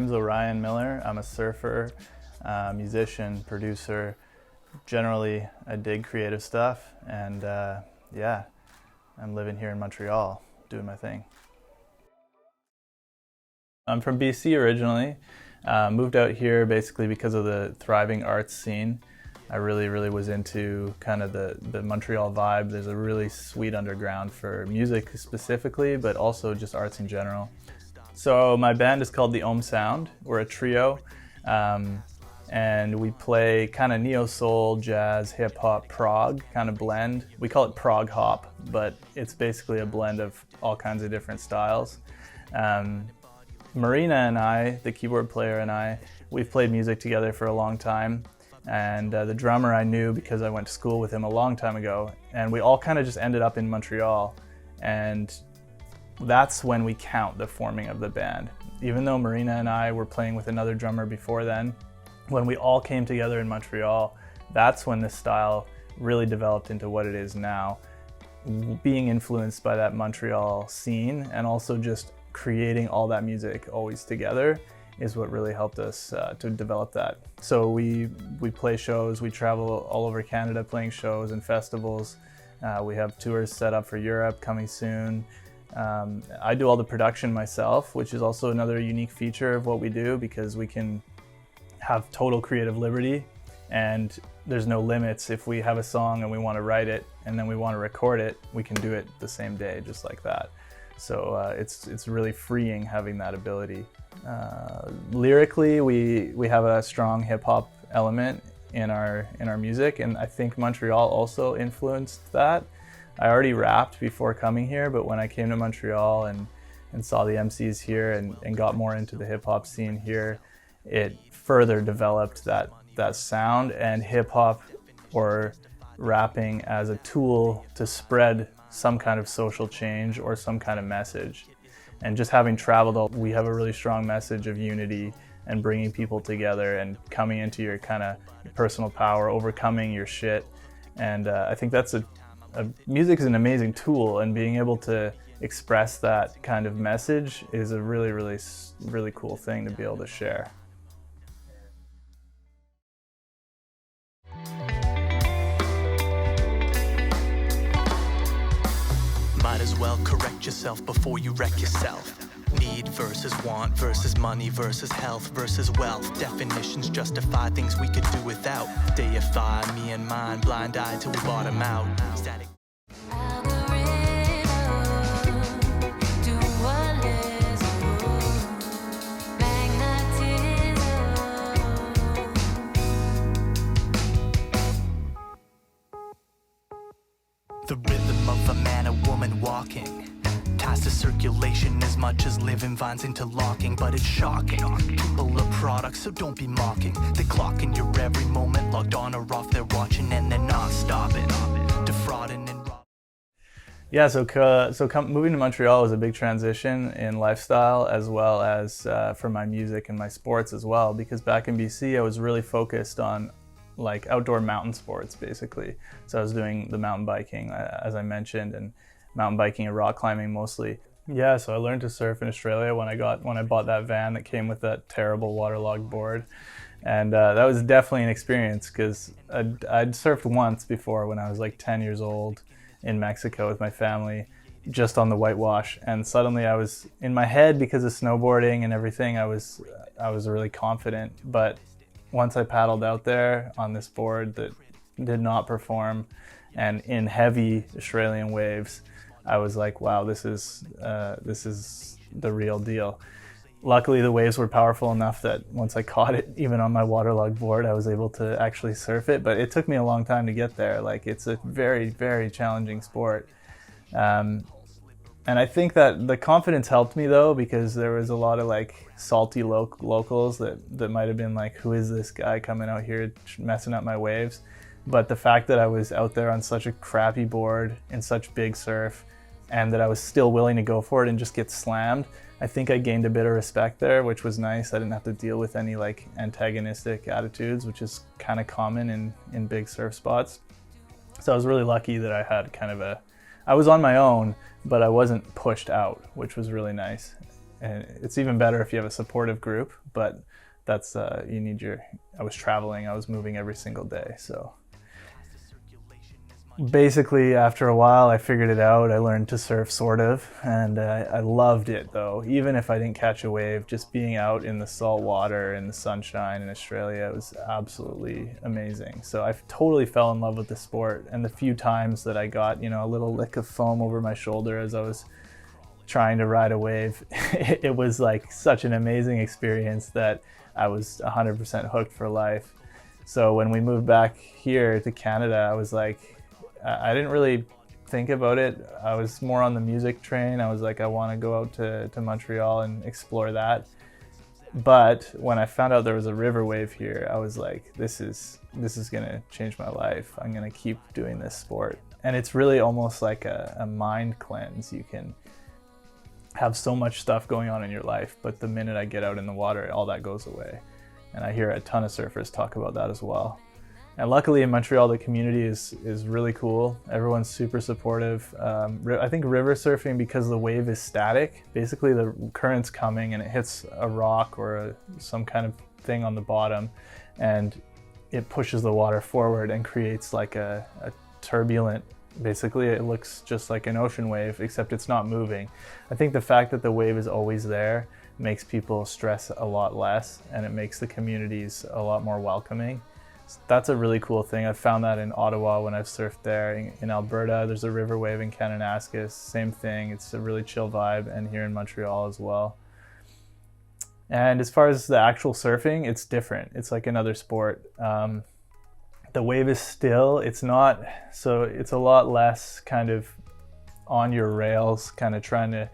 name's Orion Miller. I'm a surfer, musician, producer. Generally, I dig creative stuff, and yeah, I'm living here in Montreal, doing my thing. I'm from BC originally. Moved out here basically because of the thriving arts scene. I really was into kind of the Montreal vibe. There's a really sweet underground for music specifically, but also just arts in general. So my band is called the Ohm Sound. We're a trio, and we play kind of neo-soul, jazz, hip-hop, prog kind of blend. We call it prog hop, but it's basically a blend of all kinds of different styles. Marina and I, the keyboard player, and I, we've played music together for a long time. And the drummer I knew because I went to school with him a long time ago. And we all kind of just ended up in Montreal. And that's when we count the forming of the band. Even though Marina and I were playing with another drummer before then, when we all came together in Montreal, that's when this style really developed into what it is now. Being influenced by that Montreal scene and also just creating all that music always together is what really helped us to develop that. So we play shows, we travel all over Canada playing shows and festivals. We have tours set up for Europe coming soon. I do all the production myself, which is also another unique feature of what we do because we can have total creative liberty and there's no limits. If we have a song and we want to write it and then we want to record it, we can do it the same day just like that. So it's really freeing having that ability. Lyrically, we have a strong hip-hop element in our music, and I think Montreal also influenced that. I already rapped before coming here, but when I came to Montreal and saw the MCs here and got more into the hip-hop scene here, it further developed that sound and hip-hop or rapping as a tool to spread some kind of social change or some kind of message. And just having traveled, we have a really strong message of unity and bringing people together and coming into your kind of personal power, overcoming your shit. And I think that's music is an amazing tool, and being able to express that kind of message is a really cool thing to be able to share. Might as well correct yourself before you wreck yourself. Need versus want versus money versus health versus wealth. Definitions justify things we could do without. Deify me and mine, blind eye till we bottom out. Static. The rhythm of a man, a woman walking. Ties to circulation as much as living vines interlocking. But it's shocking, people are products, so don't be mocking. They clock in your every moment, logged on or off, they're watching and they're not stopping. Defrauding and robbing. Yeah, so moving to Montreal was a big transition in lifestyle as well as for my music and my sports as well, because back in BC I was really focused on like outdoor mountain sports basically. So I was doing the mountain biking, as I mentioned, and mountain biking and rock climbing mostly. Yeah, so I learned to surf in Australia when I bought that van that came with that terrible waterlogged board. And that was definitely an experience because I'd surfed once before when I was like 10 years old in Mexico with my family, just on the whitewash. And suddenly I was in my head, because of snowboarding and everything, I was really confident. But once I paddled out there on this board that did not perform and in heavy Australian waves, I was like, wow, this is the real deal. Luckily, the waves were powerful enough that once I caught it, even on my waterlogged board, I was able to actually surf it. But it took me a long time to get there. Like, it's a very challenging sport. And I think that the confidence helped me though, because there was a lot of like salty locals that might have been like, who is this guy coming out here messing up my waves? But the fact that I was out there on such a crappy board in such big surf, and that I was still willing to go for it and just get slammed, I think I gained a bit of respect there, which was nice. I didn't have to deal with any like antagonistic attitudes, which is kind of common in big surf spots. So I was really lucky that I had kind of I was on my own, but I wasn't pushed out, which was really nice. and it's even better if you have a supportive group, but that's, I was traveling, I was moving every single day. So basically after a while I figured it out. I learned to surf sort of, and I loved it though. Even if I didn't catch a wave, just being out in the salt water and the sunshine in Australia was absolutely amazing. So I totally fell in love with the sport, and the few times that I got, a little lick of foam over my shoulder as I was trying to ride a wave, it was like such an amazing experience that I was 100% hooked for life. So when we moved back here to Canada, I was like, I didn't really think about it. I was more on the music train. I was like, I want to go out to Montreal and explore that. But when I found out there was a river wave here, I was like, this is gonna change my life. I'm gonna keep doing this sport. And it's really almost like a mind cleanse. You can have so much stuff going on in your life, but the minute I get out in the water, all that goes away. And I hear a ton of surfers talk about that as well. And luckily in Montreal, the community is really cool. Everyone's super supportive. I think river surfing, because the wave is static, basically the current's coming and it hits a rock or some kind of thing on the bottom, and it pushes the water forward and creates like a turbulent, basically it looks just like an ocean wave, except it's not moving. I think the fact that the wave is always there makes people stress a lot less, and it makes the communities a lot more welcoming. That's a really cool thing. I've found that in Ottawa when I've surfed there. In Alberta, there's a river wave in Kananaskis, same thing. It's a really chill vibe, and here in Montreal as well. And as far as the actual surfing, it's different. It's like another sport. The wave is still, it's not, so it's a lot less kind of on your rails, kind of trying to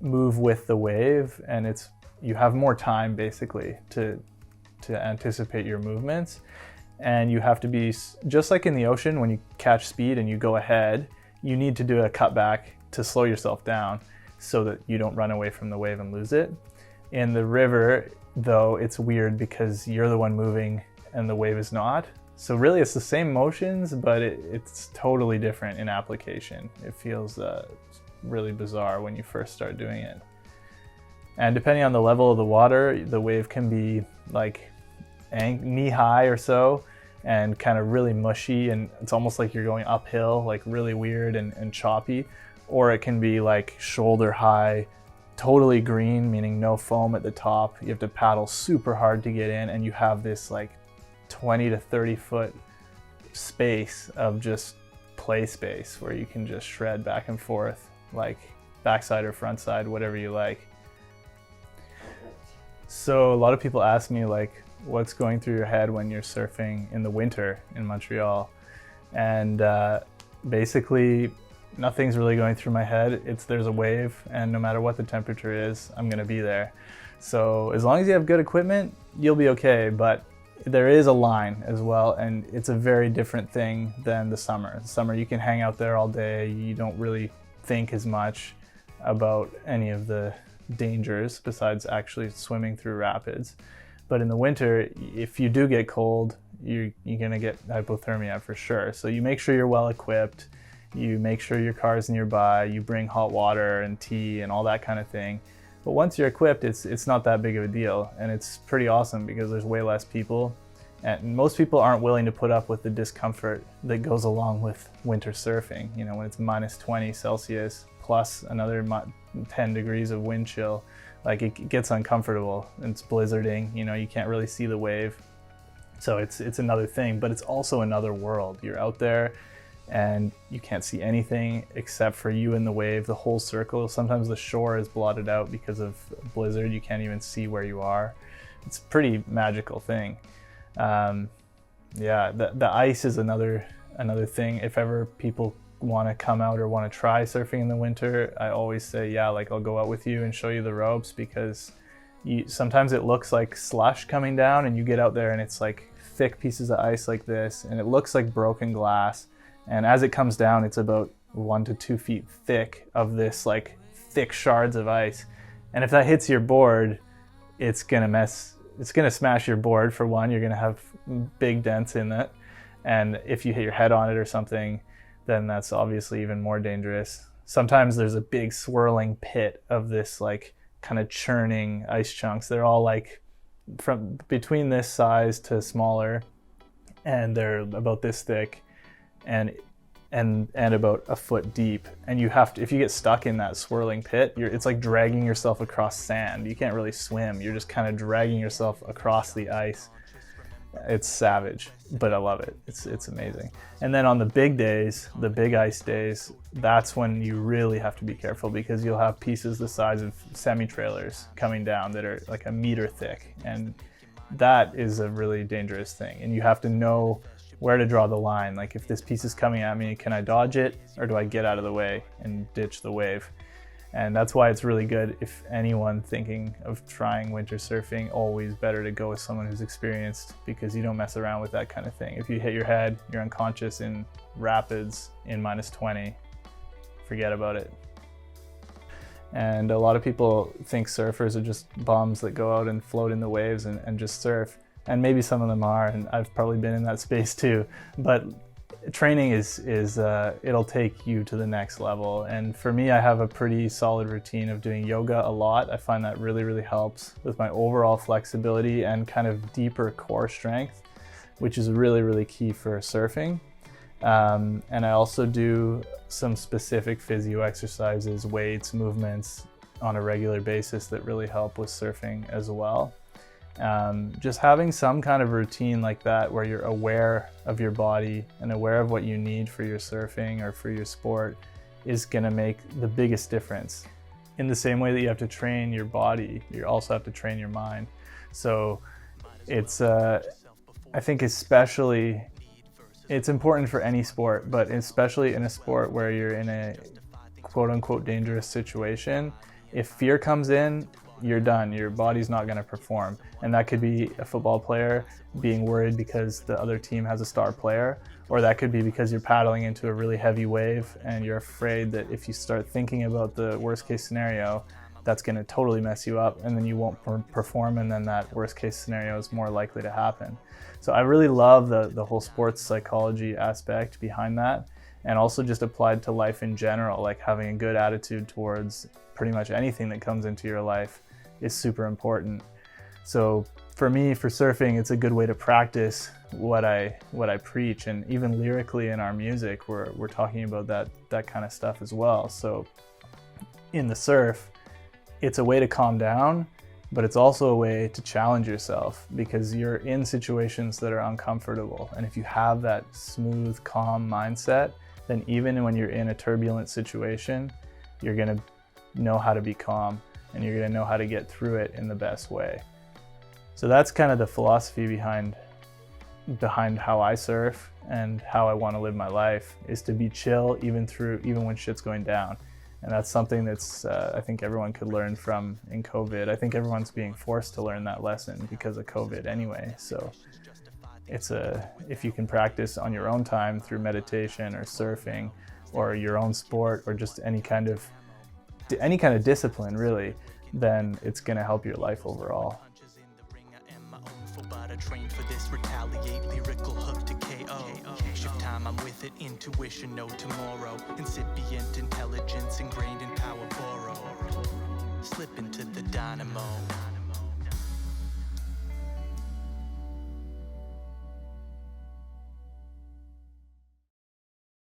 move with the wave, and you have more time basically to anticipate your movements. And you have to be, just like in the ocean, when you catch speed and you go ahead, you need to do a cutback to slow yourself down so that you don't run away from the wave and lose it. In the river, though, it's weird because you're the one moving and the wave is not. So really it's the same motions, but it's totally different in application. It feels really bizarre when you first start doing it. And depending on the level of the water, the wave can be like knee high or so, and kind of really mushy, and it's almost like you're going uphill, like really weird and choppy. Or it can be like shoulder high, totally green, meaning no foam at the top. You have to paddle super hard to get in, and you have this like 20 to 30 foot space of just play space where you can just shred back and forth, like backside or front side, whatever you like. So a lot of people ask me like, what's going through your head when you're surfing in the winter in Montreal? And basically nothing's really going through my head. There's a wave, and no matter what the temperature is, I'm gonna be there. So as long as you have good equipment, you'll be okay. But there is a line as well, and it's a very different thing than the summer. The summer you can hang out there all day. You don't really think as much about any of the dangers besides actually swimming through rapids. But in the winter, if you do get cold, you're gonna get hypothermia for sure. So you make sure you're well equipped, you make sure your car's nearby, you bring hot water and tea and all that kind of thing. But once you're equipped, it's not that big of a deal, and it's pretty awesome because there's way less people. And most people aren't willing to put up with the discomfort that goes along with winter surfing. When it's minus 20 Celsius plus another 10 degrees of wind chill, like it gets uncomfortable. It's blizzarding, you can't really see the wave. So it's another thing, but it's also another world. You're out there and you can't see anything except for you and the wave, the whole circle. Sometimes the shore is blotted out because of blizzard. You can't even see where you are. It's a pretty magical thing. Yeah, the ice is another thing. If ever people want to come out or want to try surfing in the winter, I always say, yeah, like I'll go out with you and show you the ropes, because sometimes it looks like slush coming down, and you get out there and it's like thick pieces of ice like this, and it looks like broken glass. And as it comes down, it's about 1 to 2 feet thick of this like thick shards of ice. And if that hits your board, it's gonna smash your board. For one, you're gonna have big dents in it. And if you hit your head on it or something, then that's obviously even more dangerous. Sometimes there's a big swirling pit of this like kind of churning ice chunks. They're all like from between this size to smaller, and they're about this thick and about a foot deep. And you have to, if you get stuck in that swirling pit, it's like dragging yourself across sand. You can't really swim. You're just kind of dragging yourself across the ice. It's savage, but I love it. It's amazing. And then on the big days, the big ice days, that's when you really have to be careful, because you'll have pieces the size of semi-trailers coming down that are like a meter thick. And that is a really dangerous thing. And you have to know where to draw the line. Like, if this piece is coming at me, can I dodge it, or do I get out of the way and ditch the wave? And that's why it's really good, if anyone thinking of trying winter surfing, always better to go with someone who's experienced, because you don't mess around with that kind of thing. If you hit your head, you're unconscious in rapids in -20, forget about it. And a lot of people think surfers are just bums that go out and float in the waves and just surf. And maybe some of them are, and I've probably been in that space too. But training it'll take you to the next level. And for me, I have a pretty solid routine of doing yoga a lot. I find that really, really helps with my overall flexibility and kind of deeper core strength, which is really, really key for surfing. And I also do some specific physio exercises, weights, movements on a regular basis that really help with surfing as well. Just having some kind of routine like that, where you're aware of your body and aware of what you need for your surfing or for your sport, is going to make the biggest difference. In the same way that you have to train your body, you also have to train your mind. So it's, I think especially, it's important for any sport, but especially in a sport where you're in a quote unquote dangerous situation, if fear comes in, you're done. Your body's not going to perform. And that could be a football player being worried because the other team has a star player, or that could be because you're paddling into a really heavy wave and you're afraid that if you start thinking about the worst case scenario, that's going to totally mess you up, and then you won't perform, and then that worst case scenario is more likely to happen. So I really love the whole sports psychology aspect behind that, and also just applied to life in general, like having a good attitude towards pretty much anything that comes into your life is super important. So for me, for surfing, it's a good way to practice what I preach, and even lyrically in our music, we're talking about that kind of stuff as well. So in the surf, it's a way to calm down, but it's also a way to challenge yourself, because you're in situations that are uncomfortable. And if you have that smooth, calm mindset, then even when you're in a turbulent situation, you're gonna know how to be calm, and you're gonna know how to get through it in the best way. So that's kind of the philosophy behind how I surf and how I want to live my life, is to be chill even when shit's going down. And that's something that's I think everyone could learn from in COVID. I think everyone's being forced to learn that lesson because of COVID anyway. So if you can practice on your own time through meditation or surfing or your own sport or just any kind of discipline really, then it's going to help your life overall. But I trained for this, retaliate, lyrical hook to KO. Shift time, I'm with it, intuition, no tomorrow. Incipient intelligence, ingrained in power, borrow. Slip into the dynamo.